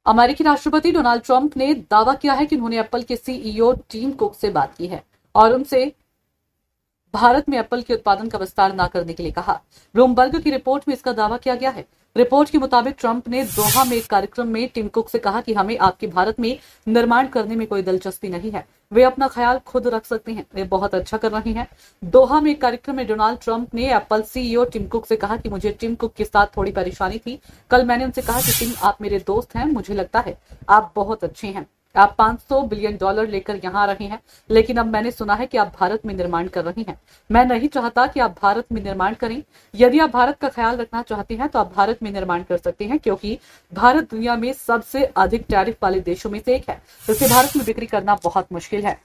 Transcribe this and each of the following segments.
अमेरिकी राष्ट्रपति Donald Trump ने दावा किया है कि उन्होंने एप्पल के सीईओ टिम कुक से बात की है और उनसे भारत में एप्पल के उत्पादन का विस्तार न करने के लिए कहा। ब्लूमबर्ग की रिपोर्ट में इसका दावा किया गया है। रिपोर्ट के मुताबिक ट्रंप ने दोहा में एक कार्यक्रम में टिम कुक से कहा कि हमें आपके भारत में निर्माण करने में कोई दिलचस्पी नहीं है, वे अपना ख्याल खुद रख सकते हैं, वे बहुत अच्छा कर रहे हैं। दोहा में एक कार्यक्रम में डोनाल्ड ट्रंप ने एप्पल सीईओ टिम कुक से कहा कि मुझे टिम कुक के साथ थोड़ी परेशानी थी। कल मैंने उनसे कहा कि टिम, आप मेरे दोस्त हैं, मुझे लगता है आप बहुत अच्छे हैं, आप $500 बिलियन लेकर यहाँ आ रहे हैं, लेकिन अब मैंने सुना है कि आप भारत में निर्माण कर रहे हैं। मैं नहीं चाहता कि आप भारत में निर्माण करें। यदि आप भारत का ख्याल रखना चाहते हैं तो आप भारत में निर्माण कर सकते हैं, क्योंकि भारत दुनिया में सबसे अधिक टैरिफ वाले देशों में से एक है, इसलिए भारत में बिक्री करना बहुत मुश्किल है।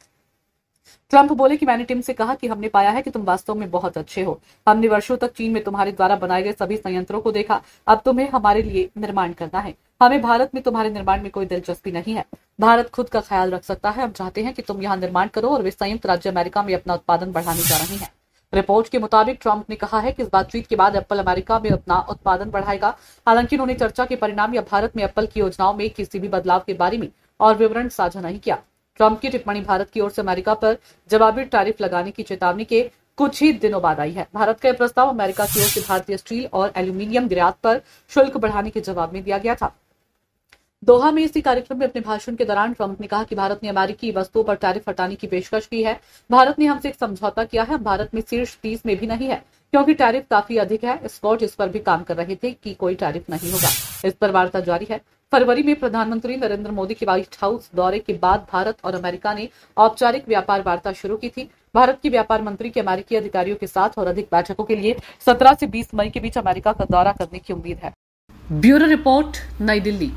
ट्रंप बोले कि मैंने टिम से कहा कि हमने पाया है कि तुम वास्तव में बहुत अच्छे हो। हमने वर्षों तक चीन में तुम्हारे द्वारा बनाए गए सभी संयंत्रों को देखा, अब तुम्हें हमारे लिए निर्माण करना है। हमें भारत में तुम्हारे निर्माण में कोई दिलचस्पी नहीं है। भारत खुद का ख्याल रख सकता है। हम चाहते हैं कि तुम यहाँ निर्माण करो और वे संयुक्त राज्य अमेरिका में अपना उत्पादन बढ़ाने जा रहे हैं। रिपोर्ट के मुताबिक ट्रंप ने कहा है कि इस बातचीत के बाद एप्पल अमेरिका में अपना उत्पादन बढ़ाएगा। हालांकि उन्होंने चर्चा के परिणाम या भारत में एप्पल की योजनाओं में किसी भी बदलाव के बारे में और विवरण साझा नहीं किया। ट्रंप की टिप्पणी भारत की ओर से अमेरिका पर जवाबी टैरिफ लगाने की चेतावनी के कुछ ही दिनों बाद आई है। भारत का यह प्रस्ताव अमेरिका की ओर से भारतीय स्टील और एल्यूमिनियम निर्यात पर शुल्क बढ़ाने के जवाब में दिया गया था। दोहा में इसी कार्यक्रम में अपने भाषण के दौरान ट्रंप ने कहा कि भारत ने अमेरिकी वस्तुओं पर टैरिफ हटाने की पेशकश की है। भारत ने हमसे एक समझौता किया है, हम भारत में शीर्ष 30 में भी नहीं है, क्योंकि टैरिफ काफी अधिक है। स्कॉट इस पर भी काम कर रहे थे कि कोई टैरिफ नहीं होगा। इस पर वार्ता जारी है। फरवरी में प्रधानमंत्री नरेंद्र मोदी के व्हाइट हाउस दौरे के बाद भारत और अमेरिका ने औपचारिक व्यापार वार्ता शुरू की थी। भारत के व्यापार मंत्री के अमेरिकी अधिकारियों के साथ और अधिक बैठकों के लिए 17 से 20 मई के बीच अमेरिका का दौरा करने की उम्मीद है। ब्यूरो रिपोर्ट, नई दिल्ली।